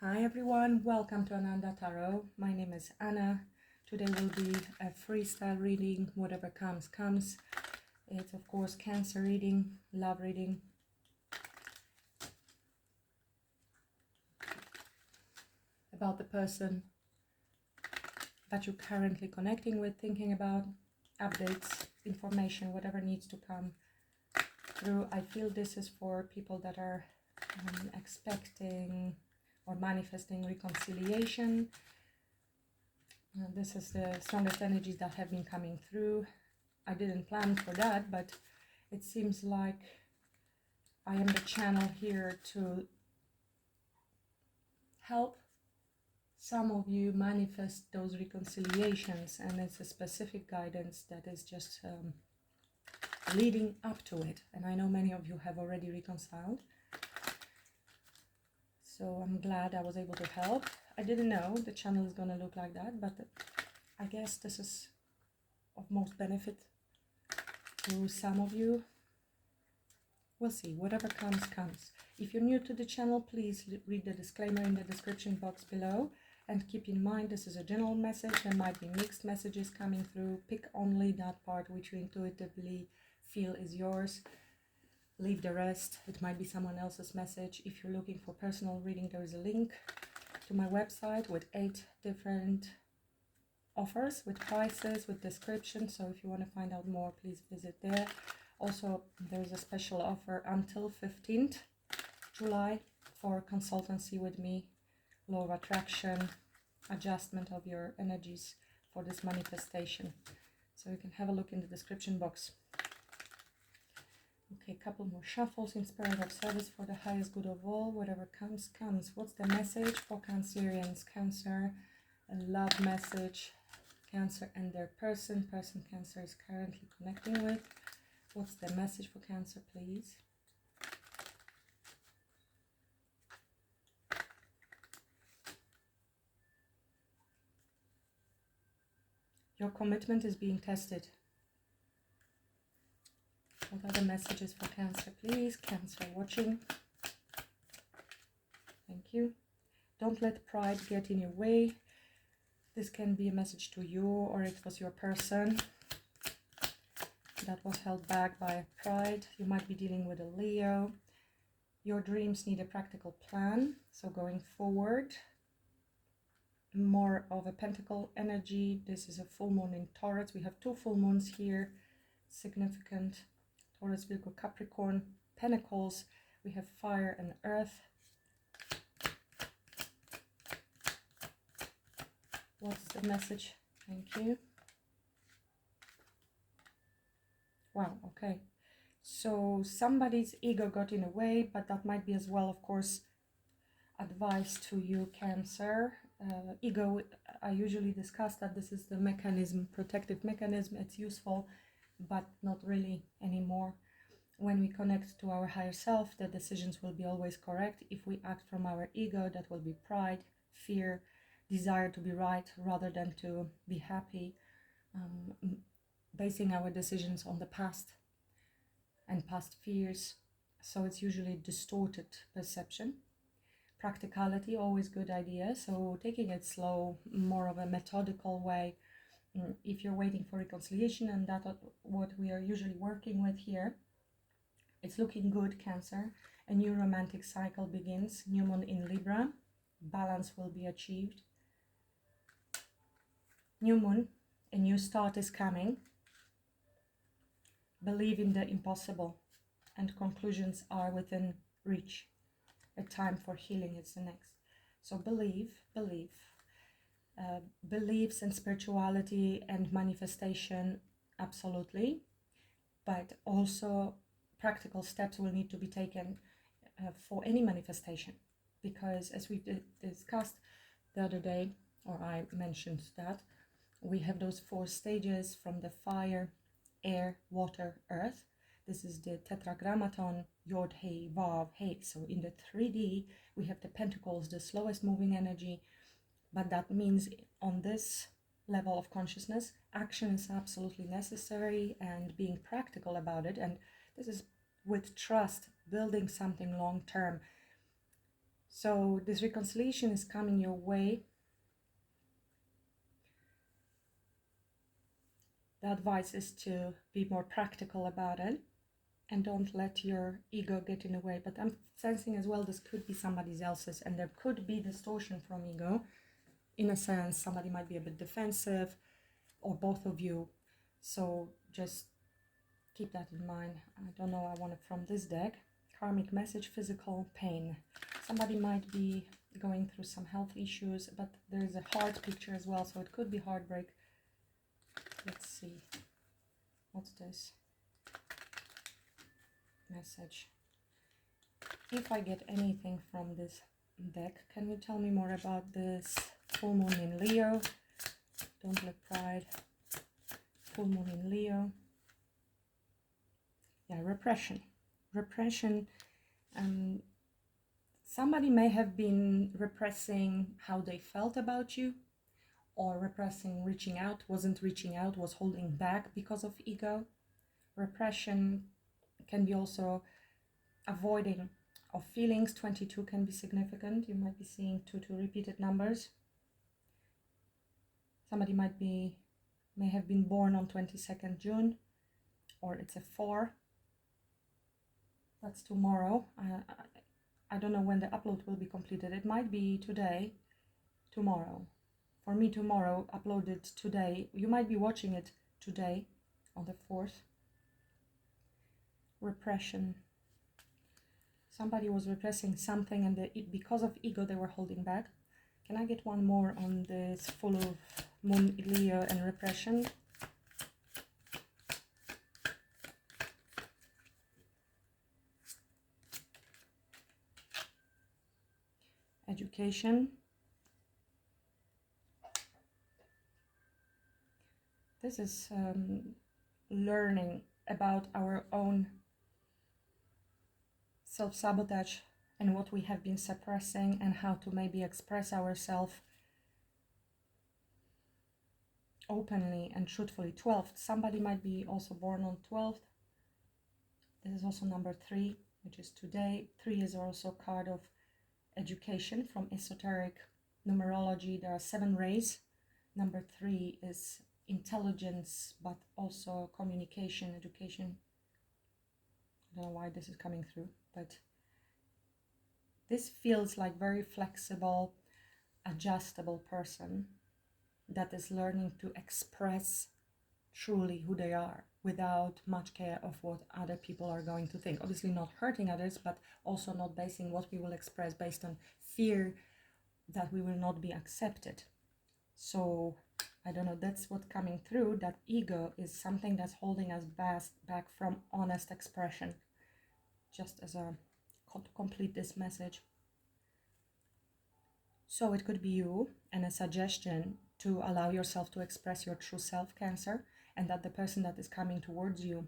Hi everyone, welcome to Ananda Tarot. My name is Anna. Today will be a freestyle reading, whatever comes, comes. It's of course Cancer reading, love reading. About the person that you're currently connecting with, thinking about, updates, information, whatever needs to come through. I feel this is for people that are expecting or manifesting reconciliation. This is the strongest energies that have been coming through. I didn't plan for that, but it seems like I am the channel here to help some of you manifest those reconciliations, and it's a specific guidance that is just leading up to it. And I know many of you have already reconciled, so I'm glad I was able to help. I didn't know the channel is going to look like that, but I guess this is of most benefit to some of you. We'll see. Whatever comes, comes. If you're new to the channel, please read the disclaimer in the description box below. And keep in mind, this is a general message. There might be mixed messages coming through. Pick only that part which you intuitively feel is yours. Leave the rest. It might be someone else's message. If you're looking for personal reading, there is a link to my website with 8 different offers, with prices, with descriptions. So if you want to find out more, please visit there. Also, there's a special offer until 15th July for consultancy with me, law of attraction, adjustment of your energies for this manifestation. So you can have a look in the description box. Okay, a couple more shuffles in spirit of service for the highest good of all. Whatever comes, comes. What's the message for Cancerians? Cancer, a love message. Cancer and their person Cancer is currently connecting with. What's the message for Cancer, please? Your commitment is being tested. What are the messages for Cancer, please? Cancer watching. Thank you. Don't let pride get in your way. This can be a message to you, or it was your person that was held back by pride. You might be dealing with a Leo. Your dreams need a practical plan. So going forward, more of a pentacle energy. This is a full moon in Taurus. We have 2 full moons here. Significant. Taurus, Virgo, Capricorn, Pentacles. We have fire and earth. What's the message? Thank you. Wow, okay. So somebody's ego got in the way, but that might be as well, of course, advice to you, Cancer. Ego, I usually discuss that this is the mechanism, protective mechanism. It's useful, but not really anymore. When we connect to our higher self, the decisions will be always correct. If we act from our ego, that will be pride, fear, desire to be right rather than to be happy, basing our decisions on the past and past fears. So it's usually distorted perception. Practicality, always good idea. So taking it slow, more of a methodical way. If you're waiting for reconciliation, and that's what we are usually working with here, it's looking good, Cancer. A new romantic cycle begins. New moon in Libra. Balance will be achieved. New moon, a new start is coming. Believe in the impossible, and conclusions are within reach. A time for healing is the next. So believe. Beliefs and spirituality and manifestation, absolutely. But also practical steps will need to be taken for any manifestation. Because as we discussed the other day, or I mentioned that, we have those 4 stages from the fire, air, water, earth. This is the tetragrammaton, Yod, He, Vav, He. So in the 3D, we have the pentacles, the slowest moving energy. But that means on this level of consciousness, action is absolutely necessary, and being practical about it. And this is with trust, building something long term. So this reconciliation is coming your way. The advice is to be more practical about it and don't let your ego get in the way. But I'm sensing as well this could be somebody else's, and there could be distortion from ego. In a sense, somebody might be a bit defensive, or both of you. So just keep that in mind. I don't know, I want it from this deck. Karmic message, physical pain. Somebody might be going through some health issues, but there is a heart picture as well, so it could be heartbreak. Let's see. What's this message? If I get anything from this deck, can you tell me more about this full moon in Leo? Don't let pride. Full moon in Leo. Yeah, repression. Repression. Somebody may have been repressing how they felt about you, or repressing reaching out, wasn't reaching out, was holding back because of ego. Repression can be also avoiding of feelings. 22 can be significant. You might be seeing 2 repeated numbers. Somebody may have been born on 22nd June, or it's a 4. That's tomorrow. I don't know when the upload will be completed. It might be today, tomorrow. For me, tomorrow, uploaded today. You might be watching it today on the 4th. Repression. Somebody was repressing something, and because of ego, they were holding back. Can I get one more on this full moon Leo and repression? Education. This is learning about our own self-sabotage and what we have been suppressing, and how to maybe express ourselves openly and truthfully. 12th. Somebody might be also born on 12th. This is also number 3, which is today. 3 is also a card of education from esoteric numerology. There are 7 rays. Number 3 is intelligence, but also communication, education. I don't know why this is coming through, but this feels like very flexible, adjustable person that is learning to express truly who they are without much care of what other people are going to think. Obviously not hurting others, but also not basing what we will express based on fear that we will not be accepted. So I don't know, that's what's coming through, that ego is something that's holding us back from honest expression. Just as a to complete this message. So it could be you, and a suggestion to allow yourself to express your true self, Cancer, and that the person that is coming towards you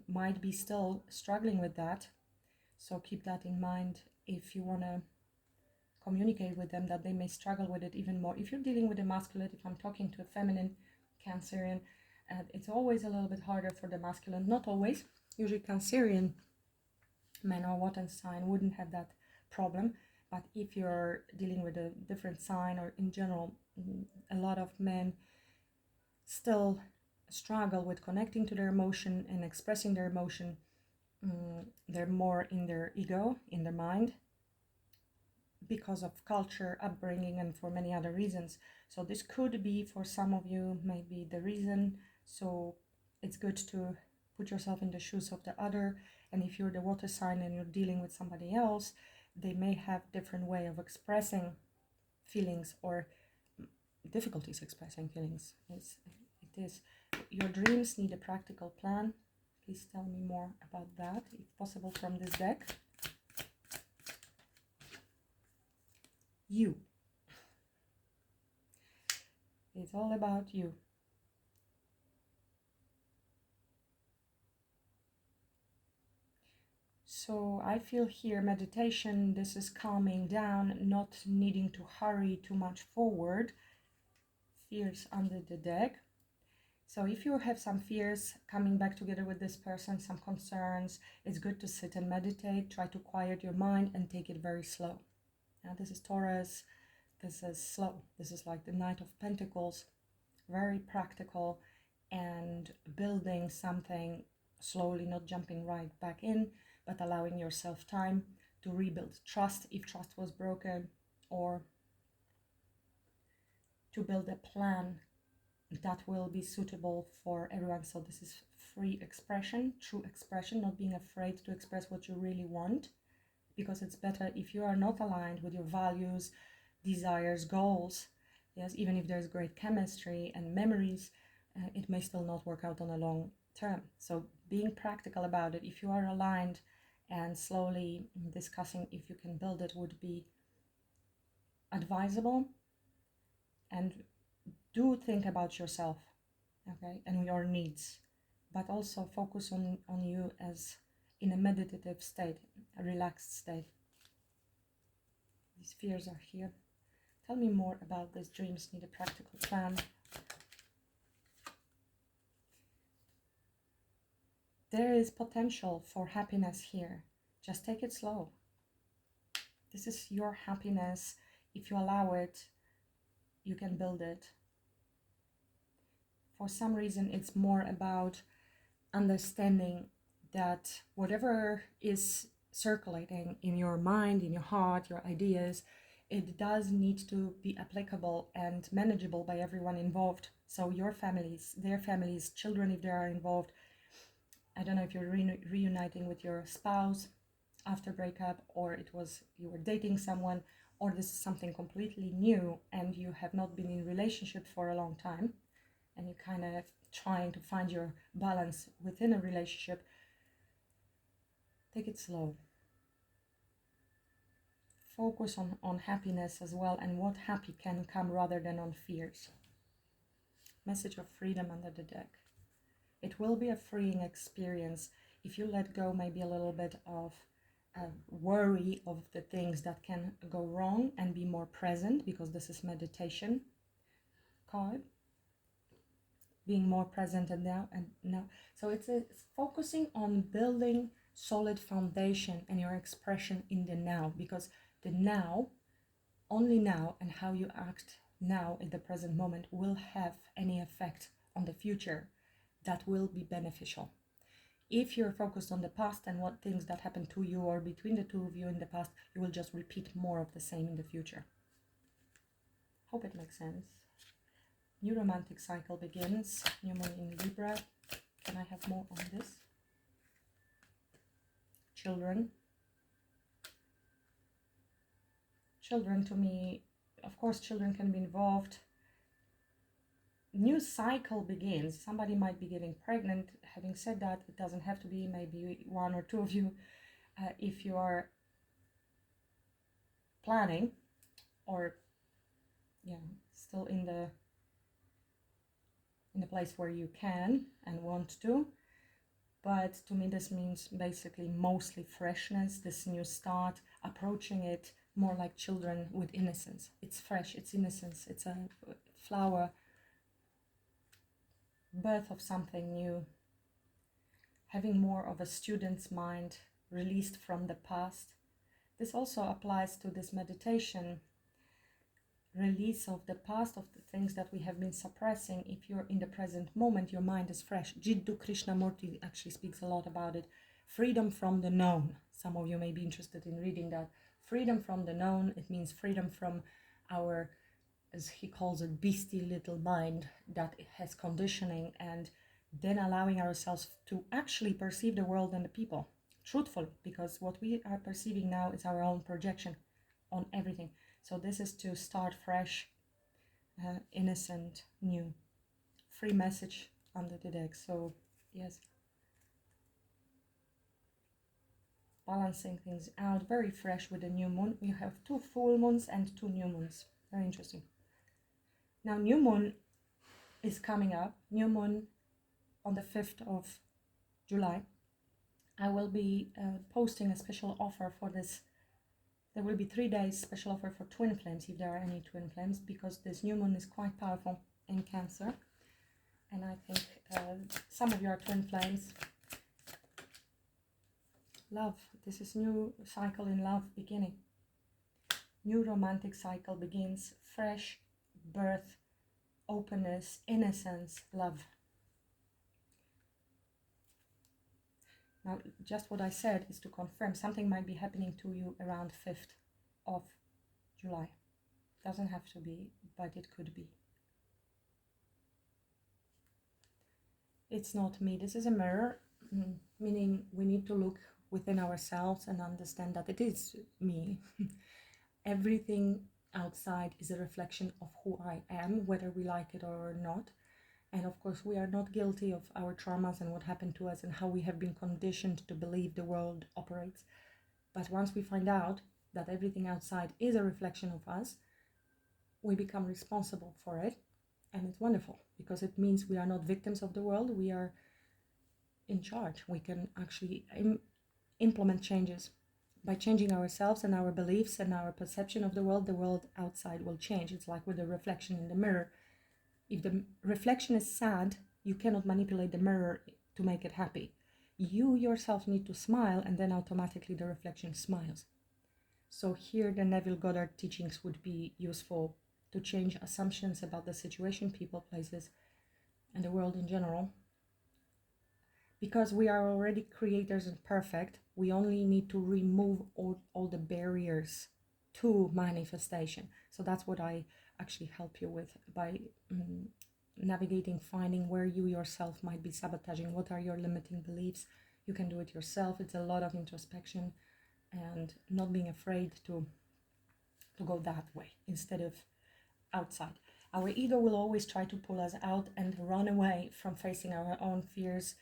might be still struggling with that. So keep that in mind if you want to communicate with them, that they may struggle with it even more. If you're dealing with a masculine, if I'm talking to a feminine Cancerian, it's always a little bit harder for the masculine. Not always. Usually Cancerian men or water sign wouldn't have that problem. But if you're dealing with a different sign, or in general, a lot of men still struggle with connecting to their emotion and expressing their emotion. They're more in their ego, in their mind, because of culture, upbringing, and for many other reasons. So this could be, for some of you, maybe the reason. So it's good to put yourself in the shoes of the other. And if you're the water sign and you're dealing with somebody else, they may have different way of expressing feelings, or difficulties expressing feelings. It is. Your dreams need a practical plan. Please tell me more about that, if possible, from this deck. You. It's all about you. So I feel here meditation, this is calming down, not needing to hurry too much forward. Fears under the deck. So if you have some fears coming back together with this person, some concerns, it's good to sit and meditate, try to quiet your mind and take it very slow. Now this is Taurus. This is slow. This is like the Knight of Pentacles. Very practical and building something slowly, not jumping right back in, but allowing yourself time to rebuild trust if trust was broken, or to build a plan that will be suitable for everyone. So this is free expression, true expression, not being afraid to express what you really want, because it's better if you are not aligned with your values, desires, goals. Yes, even if there's great chemistry and memories, it may still not work out on a long term. So being practical about it, if you are aligned, and slowly discussing if you can build it would be advisable. And do think about yourself, okay, and your needs, but also focus on you as in a meditative state, a relaxed state. These fears are here. Tell me more about this. Dreams need a practical plan. There is potential for happiness here. Just take it slow. This is your happiness. If you allow it, you can build it. For some reason, it's more about understanding that whatever is circulating in your mind, in your heart, your ideas, it does need to be applicable and manageable by everyone involved. So your families, their families, children if they are involved. I don't know if you're reuniting with your spouse after breakup, or it was you were dating someone, or this is something completely new and you have not been in relationship for a long time, and you're kind of trying to find your balance within a relationship. Take it slow. Focus on happiness as well, and what happy can come rather than on fears. Message of freedom under the deck. It will be a freeing experience if you let go maybe a little bit of worry of the things that can go wrong and be more present, because this is meditation card. Being more present and now. So it's focusing on building solid foundation and your expression in the now, because the now, only now, and how you act now in the present moment will have any effect on the future that will be beneficial. If you're focused on the past and what things that happened to you or between the two of you in the past, you will just repeat more of the same in the future. Hope it makes sense. New romantic cycle begins. New moon in Libra. Can I have more on this? Children. Children, to me, of course, children can be involved. New cycle begins. Somebody might be getting pregnant. Having said that, it doesn't have to be. Maybe one or two of you, if you are planning, or still in the place where you can and want to. But to me, this means basically mostly freshness, this new start, approaching it more like children with innocence. It's fresh, it's innocence, it's a flower, birth of something new, having more of a student's mind, released from the past. This also applies to this meditation, release of the past, of the things that we have been suppressing. If you're in the present moment, your mind is fresh. Jiddu Krishnamurti actually speaks a lot about it. Freedom from the known. Some of you may be interested in reading that. Freedom from the known, it means freedom from our, as he calls it, beastly little mind that has conditioning, and then allowing ourselves to actually perceive the world and the people truthfully, because what we are perceiving now is our own projection on everything. So this is to start fresh, innocent, new. Free message under the deck. So yes, balancing things out, very fresh with the new moon. You have 2 full moons and 2 new moons. Very interesting. Now new moon is coming up. New moon on the 5th of July. I will be posting a special offer for this. There will be 3 days special offer for twin flames, if there are any twin flames, because this new moon is quite powerful in Cancer. And I think some of you are twin flames. Love. This is new cycle in love beginning. New romantic cycle begins, fresh birth, openness, innocence, love. Now, just what I said is to confirm something might be happening to you around 5th of July. Doesn't have to be, but it could be. It's not me. This is a mirror, meaning we need to look within ourselves and understand that it is me. Everything outside is a reflection of who I am, whether we like it or not. And of course, we are not guilty of our traumas and what happened to us and how we have been conditioned to believe the world operates. But once we find out that everything outside is a reflection of us, we become responsible for it. And it's wonderful because it means we are not victims of the world. We are in charge. We can actually implement changes. By changing ourselves and our beliefs and our perception of the world outside will change. It's like with the reflection in the mirror. If the reflection is sad, you cannot manipulate the mirror to make it happy. You yourself need to smile, and then automatically the reflection smiles. So here the Neville Goddard teachings would be useful to change assumptions about the situation, people, places, and the world in general. Because we are already creators and perfect, we only need to remove all the barriers to manifestation. So that's what I actually help you with by navigating, finding where you yourself might be sabotaging, what are your limiting beliefs. You can do it yourself. It's a lot of introspection and not being afraid to go that way instead of outside. Our ego will always try to pull us out and run away from facing our own fears.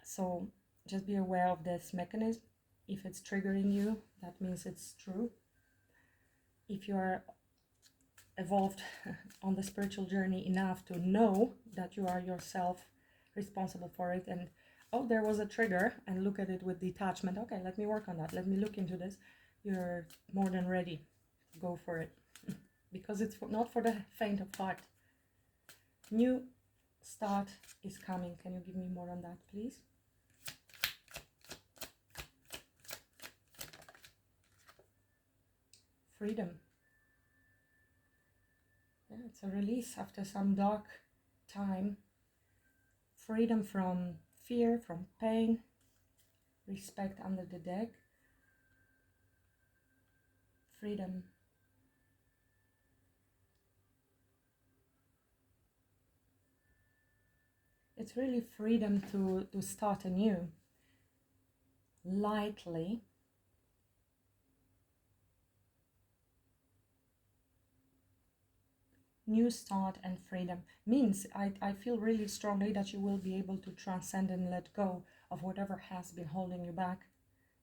So just be aware of this mechanism. If it's triggering you, that means it's true. If you are evolved on the spiritual journey enough to know that you are yourself responsible for it, and oh, there was a trigger, and look at it with detachment. Okay, let me work on that. Let me look into this. You're more than ready. Go for it. Because it's not for the faint of heart. New start is coming. Can you give me more on that, please? Freedom. Yeah, it's a release after some dark time. Freedom from fear, from pain. Respect under the deck. Freedom. It's really freedom to start anew. Lightly. New start and freedom means I feel really strongly that you will be able to transcend and let go of whatever has been holding you back.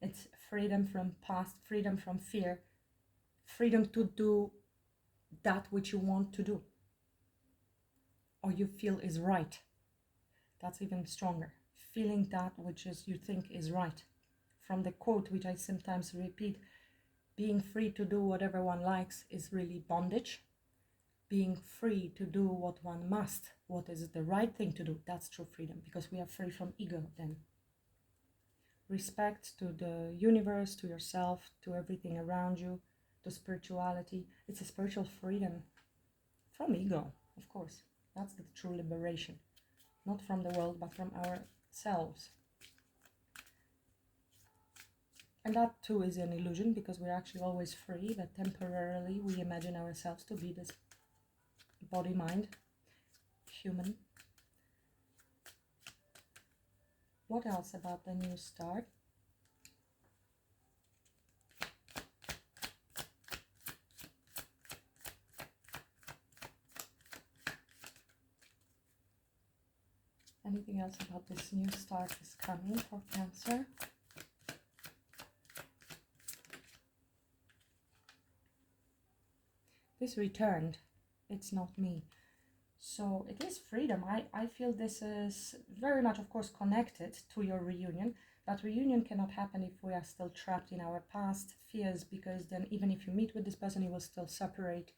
It's freedom from past, freedom from fear, freedom to do that which you want to do or you feel is right. That's even stronger. Feeling that which is you think is right. From the quote, which I sometimes repeat, being free to do whatever one likes is really bondage. Being free to do what one must, what is the right thing to do, that's true freedom, because we are free from ego then. Respect to the universe, to yourself, to everything around you, to spirituality. It's a spiritual freedom from ego, of course. That's the true liberation. Not from the world, but from ourselves. And that too is an illusion, because we're actually always free, but temporarily we imagine ourselves to be this body, mind, human. What else about the new start? Anything else about this new start is coming for Cancer? This returned. It's not me. So it is freedom. I feel this is very much, of course, connected to your reunion. But reunion cannot happen if we are still trapped in our past fears, because then even if you meet with this person, you will still separate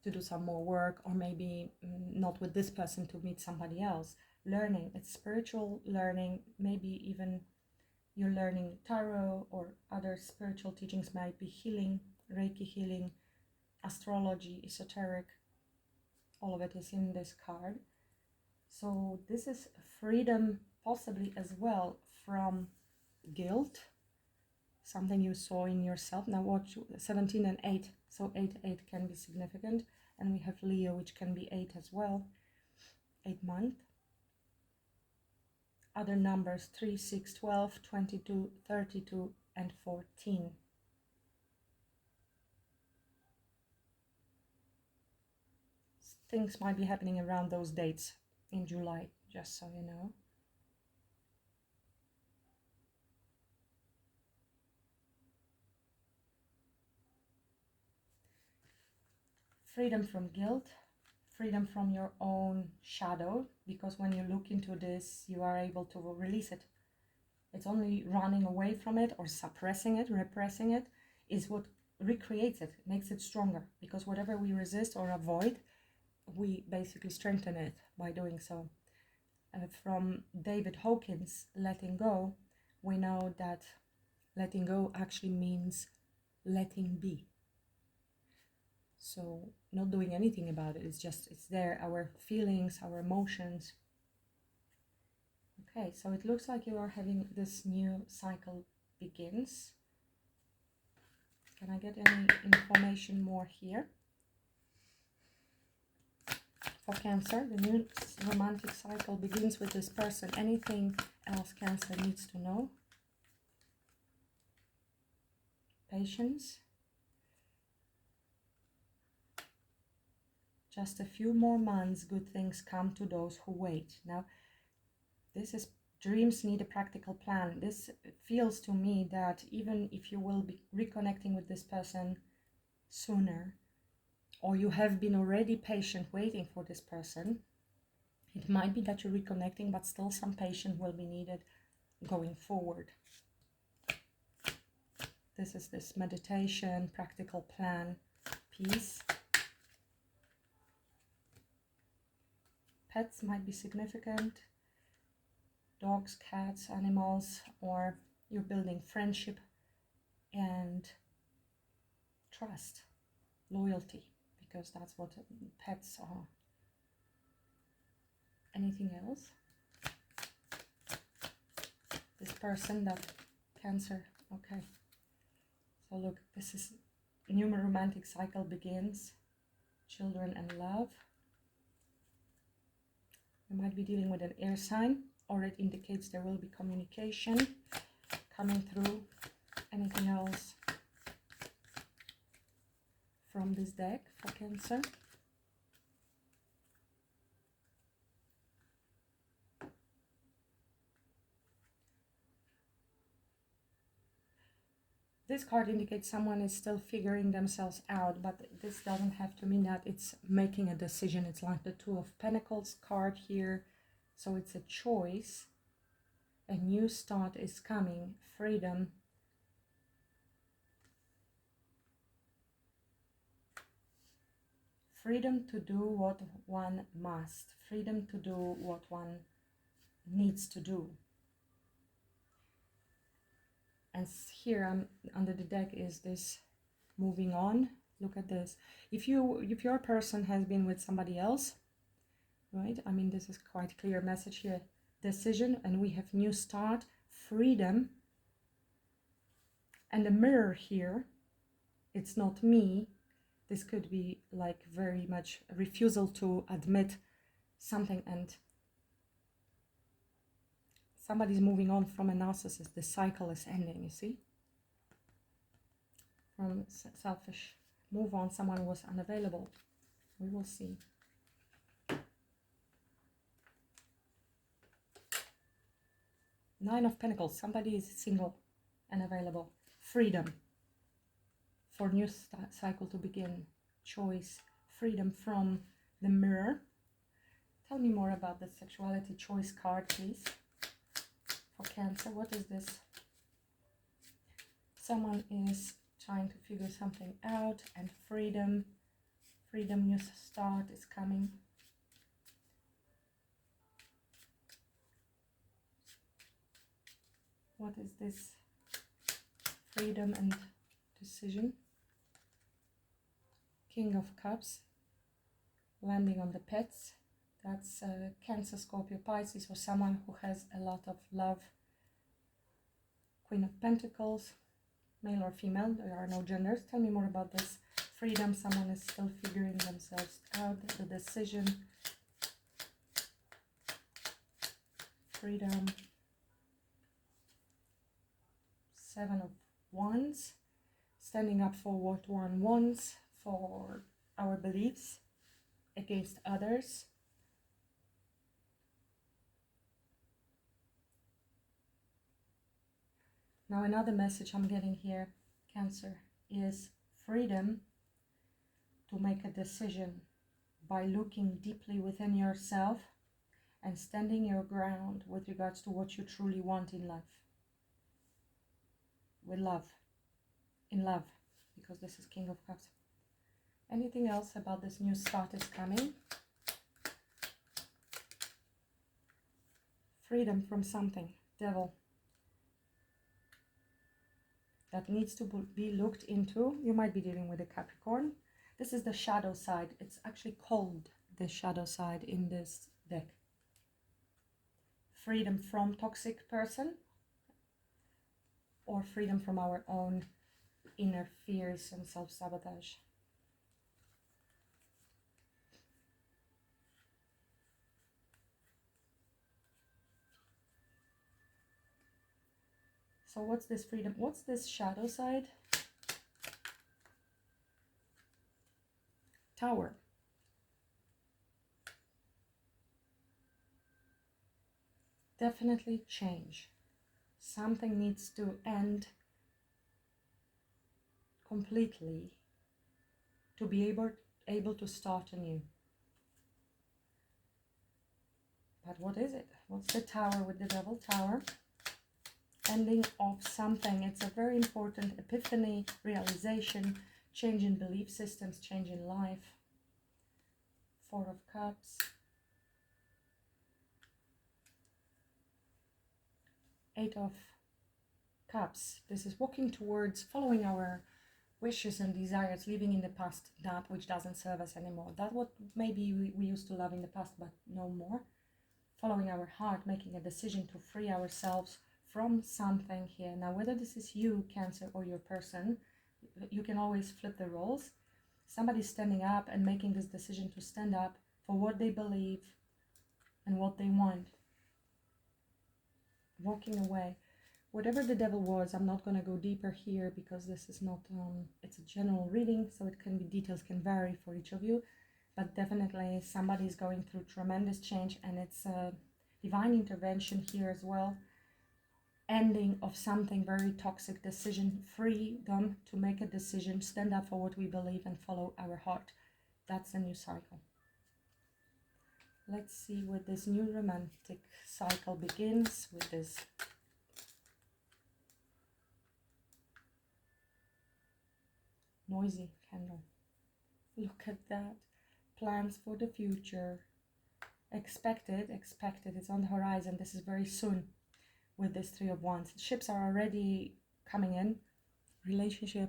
to do some more work, or maybe not with this person to meet somebody else. Learning, it's spiritual learning. Maybe even you're learning tarot or other spiritual teachings, might be healing, Reiki healing, astrology, esoteric, all of it is in this card. So this is freedom, possibly as well from guilt, something you saw in yourself. Now watch 17 and 8, so 8 can be significant, and we have Leo, which can be 8 as well, 8-month. Other numbers 3, 6, 12, 22, 32 and 14. Things might be happening around those dates in July, just so you know. Freedom from guilt, freedom from your own shadow, because when you look into this, you are able to release it. It's only running away from it or suppressing it, repressing it, is what recreates it, makes it stronger, because whatever we resist or avoid, we basically strengthen it by doing so. From David Hawkins, letting go, we know that letting go actually means letting be. So not doing anything about it, it's there, our feelings, our emotions. Okay, so it looks like you are having this new cycle begins. Can I get any information more here? For Cancer, the new romantic cycle begins with this person. Anything else Cancer needs to know? Patience. Just a few more months, good things come to those who wait. Now, this is dreams need a practical plan. This feels to me that even if you will be reconnecting with this person sooner, or you have been already patient waiting for this person, it might be that you're reconnecting, but still some patience will be needed going forward. This is this meditation, practical plan, peace. Pets might be significant. Dogs, cats, animals, or you're building friendship and trust, loyalty, because that's what pets are. Anything else? This person, that Cancer, okay. So look, this is new romantic cycle begins, children and love. You might be dealing with an air sign, or it indicates there will be communication coming through. Anything else from this deck for Cancer? This card indicates someone is still figuring themselves out, but this doesn't have to mean that it's making a decision. It's like the Two of Pentacles card here. So it's a choice. A new start is coming. Freedom. Freedom to do what one must. Freedom to do what one needs to do. And here under the deck is this moving on. Look at this. If your person has been with somebody else, right? I mean, this is quite clear message here. Decision, and we have new start, freedom. And the mirror here, it's not me. This could be like very much a refusal to admit something, and somebody's moving on from a narcissist. The cycle is ending, you see? From selfish move on, someone was unavailable. We will see. Nine of Pentacles, somebody is single and available. Freedom for new cycle to begin. Choice, freedom from the mirror. Tell me more about the sexuality choice card, please. For Cancer, what is this? Someone is trying to figure something out, and freedom. Freedom, new start is coming. What is this? Freedom and decision. King of Cups, landing on the pets. That's Cancer, Scorpio, Pisces, or someone who has a lot of love. Queen of Pentacles, male or female, there are no genders. Tell me more about this. Freedom, someone is still figuring themselves out. The decision. Freedom. Seven of Wands, standing up for what one wants, for our beliefs against others. Now another message I'm getting here, Cancer, is freedom to make a decision by looking deeply within yourself and standing your ground with regards to what you truly want in life. With love, in love, because this is King of Cups. Anything else about this new start is coming? Freedom from something, Devil, that needs to be looked into. You might be dealing with a Capricorn. This is the shadow side. It's actually called the shadow side in this deck. Freedom from toxic person, or freedom from our own inner fears and self-sabotage. So what's this freedom? What's this shadow side? Tower. Definitely change. Something needs to end completely to be able to start anew. But what is it? What's the Tower with the Devil? Tower. Ending of something. It's a very important epiphany, realization, change in belief systems, change in life. Four of Cups. Eight of Cups. This is walking towards following our wishes and desires, leaving in the past that which doesn't serve us anymore. That what maybe we used to love in the past, but no more. Following our heart, making a decision to free ourselves from something here. Now, whether this is you, Cancer, or your person, you can always flip the roles. Somebody's standing up and making this decision to stand up for what they believe and what they want. Walking away. Whatever the Devil was, I'm not going to go deeper here because this is not, it's a general reading, so it can be, details can vary for each of you, but definitely somebody's going through tremendous change, and it's a divine intervention here as well. Ending of something very toxic, decision, freedom to make a decision, stand up for what we believe and follow our heart. That's a new cycle. Let's see what this new romantic cycle begins with this noisy candle. Look at that. Plans for the future. Expected, it's on the horizon. This is very soon with this Three of Wands. Ships are already coming in. Relationship,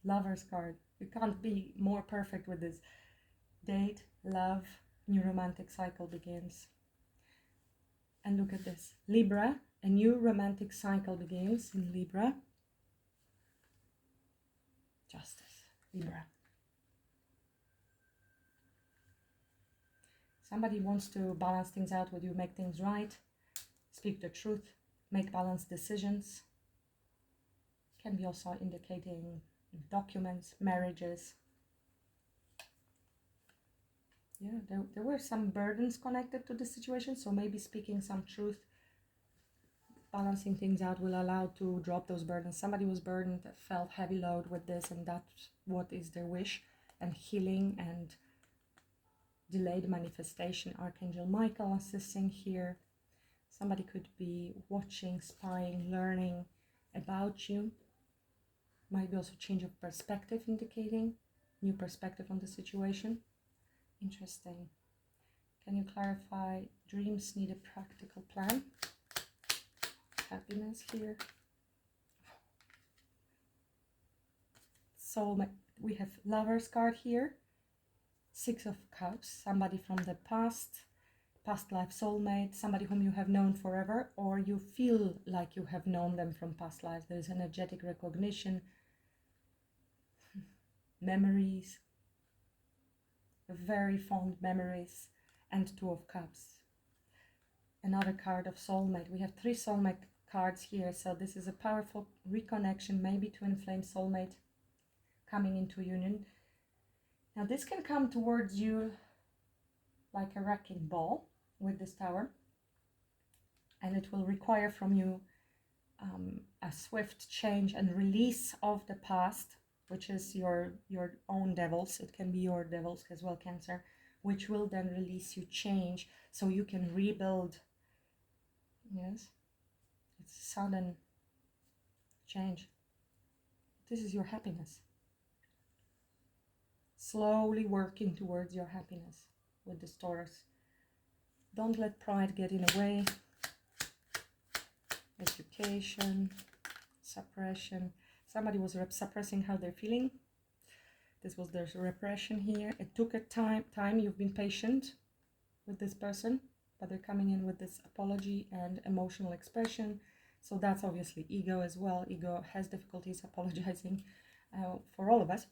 Lover's card. You can't be more perfect with this. Date, love, new romantic cycle begins. And look at this. Libra, a new romantic cycle begins in Libra. Justice, Libra. Somebody wants to balance things out with you, make things right, speak the truth, make balanced decisions. Can be also indicating documents, marriages. Yeah, there were some burdens connected to the situation, so maybe speaking some truth, balancing things out will allow to drop those burdens. Somebody was burdened, felt heavy load with this, and that's what is their wish, and healing and delayed manifestation. Archangel Michael assisting here. Somebody could be watching, spying, learning about you. Might be also change of perspective, indicating new perspective on the situation. Interesting. Can you clarify? Dreams need a practical plan. Happiness here. Soulmate. We have Lover's card here, Six of Cups, somebody from the past life soulmate, somebody whom you have known forever, or you feel like you have known them from past lives. There's energetic recognition, memories, very fond memories, and Two of Cups. Another card of soulmate. We have 3 soulmate cards here, so this is a powerful reconnection, maybe twin flame soulmate coming into union. Now this can come towards you like a wrecking ball with this Tower, and it will require from you a swift change and release of the past, which is your own devils. It can be your devils as well, Cancer, which will then release you change so you can rebuild. Yes, it's sudden change. This is your happiness. Slowly working towards your happiness with this Taurus. Don't let pride get in the way. Education, suppression. Somebody was suppressing how they're feeling. This was their repression here. It took a time. You've been patient with this person, but they're coming in with this apology and emotional expression. So that's obviously ego as well. Ego has difficulties apologizing for all of us.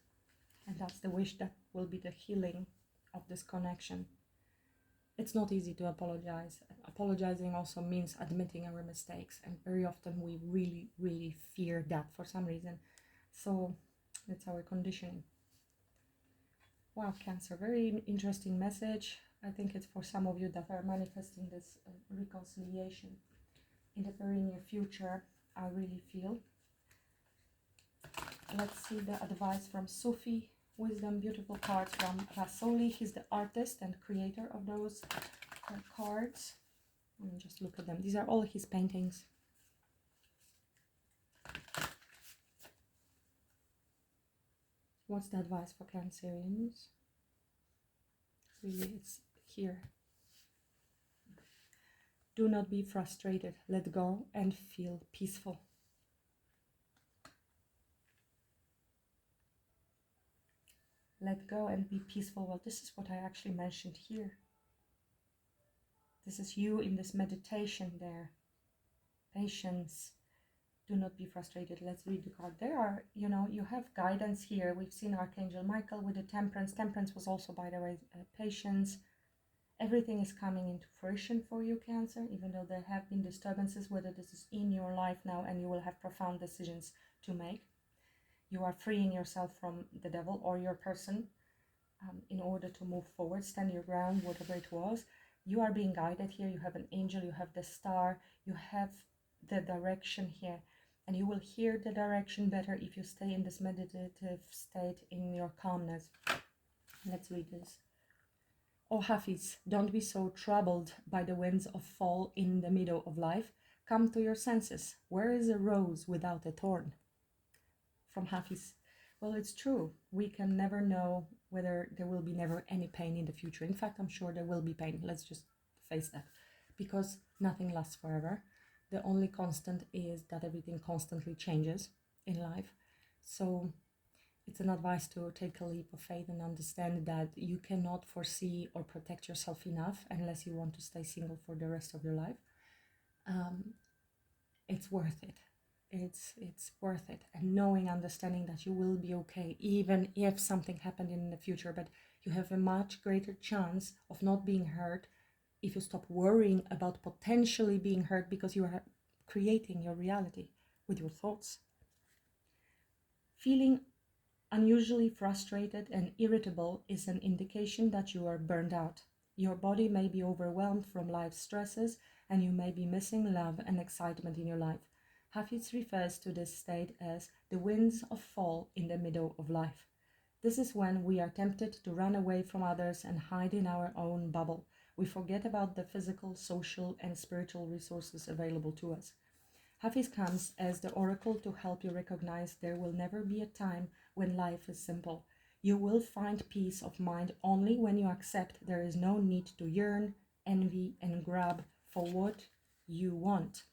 And that's the wish that will be the healing of this connection. It's not easy to apologize. Apologizing also means admitting our mistakes. And very often we really, really fear that for some reason. So that's our conditioning. Wow, Cancer, very interesting message. I think it's for some of you that are manifesting this reconciliation in the very near future, I really feel. Let's see the advice from Sufi Wisdom, beautiful cards from Rasoli. He's the artist and creator of those cards. And just look at them. These are all his paintings. What's the advice for Cancerians? Really, it's here. Do not be frustrated. Let go and feel peaceful. Let go and be peaceful. Well, this is what I actually mentioned here. This is you in this meditation there. Patience. Do not be frustrated. Let's read the card. There are, you have guidance here. We've seen Archangel Michael with the Temperance. Temperance was also, by the way, patience. Everything is coming into fruition for you, Cancer, even though there have been disturbances, whether this is in your life now and you will have profound decisions to make. You are freeing yourself from the devil or your person in order to move forward, stand your ground, whatever it was. You are being guided here. You have an angel, you have the star, you have the direction here. And you will hear the direction better if you stay in this meditative state in your calmness. Let's read this. Oh Hafiz, don't be so troubled by the winds of fall in the middle of life. Come to your senses. Where is a rose without a thorn? From Hafiz. Well, it's true. We can never know whether there will be never any pain in the future. In fact, I'm sure there will be pain. Let's just face that. Because nothing lasts forever. The only constant is that everything constantly changes in life. So it's an advice to take a leap of faith and understand that you cannot foresee or protect yourself enough unless you want to stay single for the rest of your life. It's worth it. It's worth it. And knowing, understanding that you will be okay, even if something happened in the future, but you have a much greater chance of not being hurt if you stop worrying about potentially being hurt, because you are creating your reality with your thoughts. Feeling unusually frustrated and irritable is an indication that you are burned out. Your body may be overwhelmed from life's stresses, and you may be missing love and excitement in your life. Hafiz refers to this state as the winds of fall in the middle of life. This is when we are tempted to run away from others and hide in our own bubble. We forget about the physical, social, and spiritual resources available to us. Hafiz comes as the oracle to help you recognize there will never be a time when life is simple. You will find peace of mind only when you accept there is no need to yearn, envy, and grab for what you want.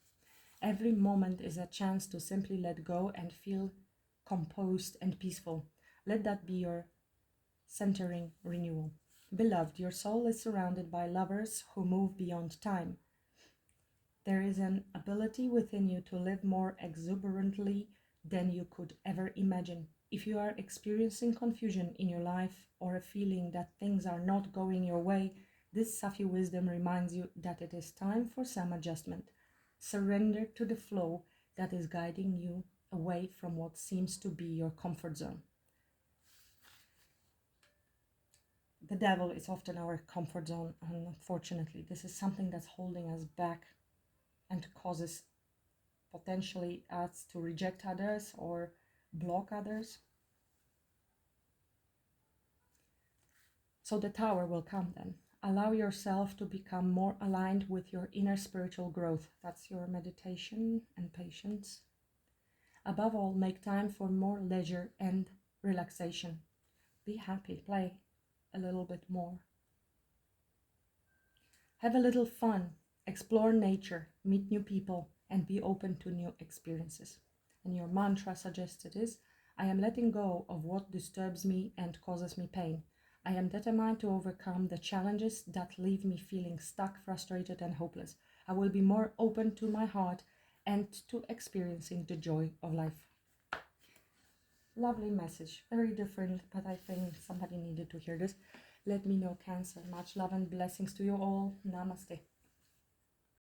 Every moment is a chance to simply let go and feel composed and peaceful. Let that be your centering renewal. Beloved, your soul is surrounded by lovers who move beyond time. There is an ability within you to live more exuberantly than you could ever imagine. If you are experiencing confusion in your life or a feeling that things are not going your way, this Safi wisdom reminds you that it is time for some adjustment. Surrender to the flow that is guiding you away from what seems to be your comfort zone. The devil is often our comfort zone, and unfortunately, this is something that's holding us back and causes potentially us to reject others or block others. So the Tower will come then. Allow yourself to become more aligned with your inner spiritual growth. That's your meditation and patience. Above all, make time for more leisure and relaxation. Be happy, play a little bit more. Have a little fun, explore nature, meet new people, and be open to new experiences. And your mantra suggested is, I am letting go of what disturbs me and causes me pain. I am determined to overcome the challenges that leave me feeling stuck, frustrated, and hopeless. I will be more open to my heart and to experiencing the joy of life. Lovely message, very different, but I think somebody needed to hear this. Let me know, Cancer. Much love and blessings to you all. Namaste.